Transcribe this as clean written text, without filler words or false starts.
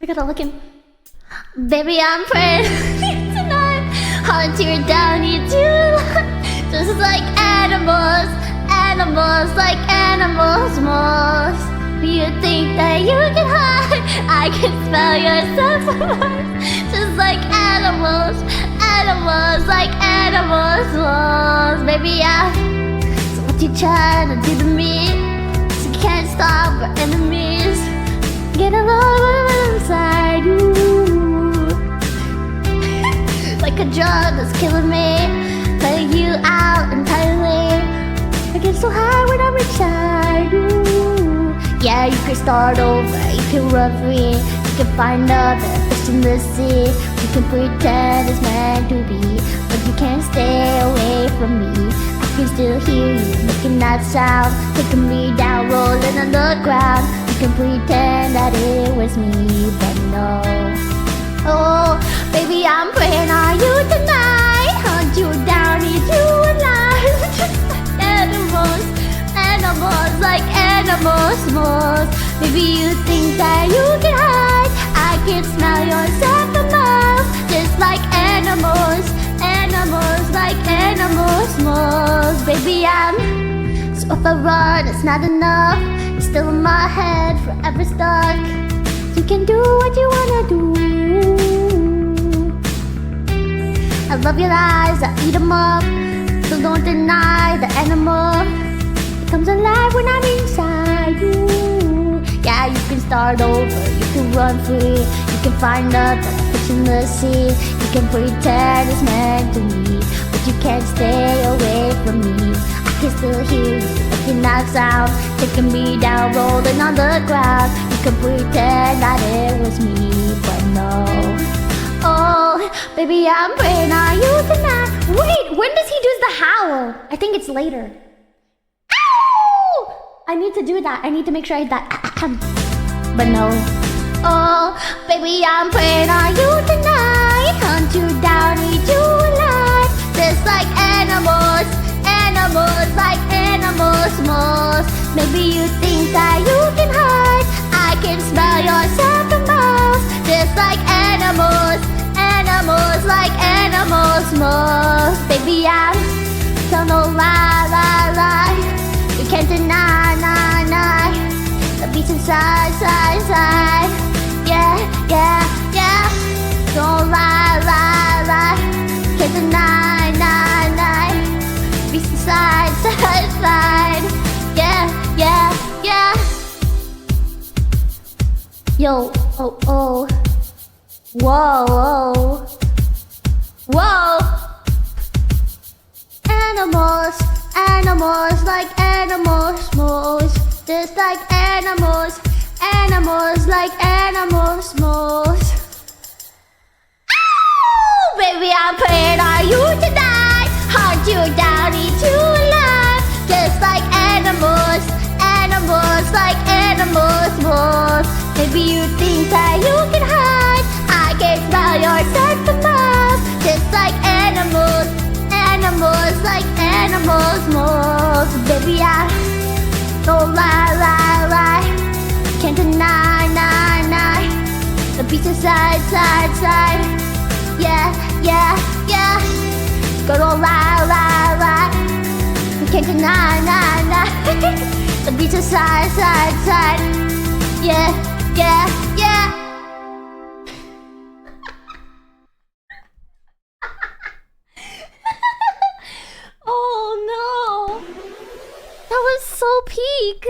I gotta look him. Baby, I'm praying tonight. Hunt you down, you do. Just like animals, animals, like animals, most. You think that you can hide? I can smell yourself alive. Just like animals, animals, like animals, most. Baby, so what you trying to do to me? So you can't stop our enemies. Get along inside you. Like a drug that's killing me, playing you out entirely. I get so high when I'm inside you. Yeah, you can start over, you can run free, you can find other fish in the sea. You can pretend it's meant to be, but you can't stay away from me. I can still hear you making that sound, taking me down, rolling on the ground. You can pretend that it was me, but no. Oh, baby, I'm praying on you tonight. Hunt you down, eat you alive. Just like animals, animals, like animals, most. Maybe you think that you can hide. I can smell yourself a mouth. Just like animals, animals, like animals, most. Baby, so if I run, it's not enough. It's still in my head, forever stuck. You can do what you wanna do. I love your lies, I eat them up. So don't deny the animal. It comes alive when I'm inside you. Yeah, you can start over, you can run free, you can find other fish in the sea. You can pretend it's meant to be, but you can't stay away from me. I can still hear you making that sound, taking me down, rolling on the ground. You can pretend that it was me, but no. Oh, baby, I'm praying on you tonight. Wait, when does he do the howl? I think it's later. Ow! I need to do that. I need to make sure I hit that. But no. Oh, baby, I'm praying on you tonight. Hunt you down, eat you alive. Just like animals, animals, like animals, most. Maybe you think that you can hide. I can smell yourself in mouth. Just like animals, animals, like animals, most. Baby, tell no lie, lie, lie. You can't deny, nah, nah. The beats inside, side, side. Yeah, yeah, yeah. Don't lie, lie, lie. Can't deny, nah, nah. Beats inside, side, side. Yeah, yeah, yeah. Yo, oh, oh. Whoa, whoa, whoa. Animals, animals, like animals, most. Just like animals, animals, like animals, most. Ow! Baby, I'm praying on you tonight. Hunt you down, eat you alive. Just like animals, animals, like animals, most. Maybe you think that you can hide. I can smell yourself from above. Just like animals, animals, like animals, most. Baby, don't lie, lie, lie. Can't deny, nah, nah. The beats inside, side, side. Yeah, yeah, yeah. Go don't lie, lie, lie. You can't deny, nah, nah. The beats inside, side, side. Yeah, yeah, yeah. Oh no, that was so peak.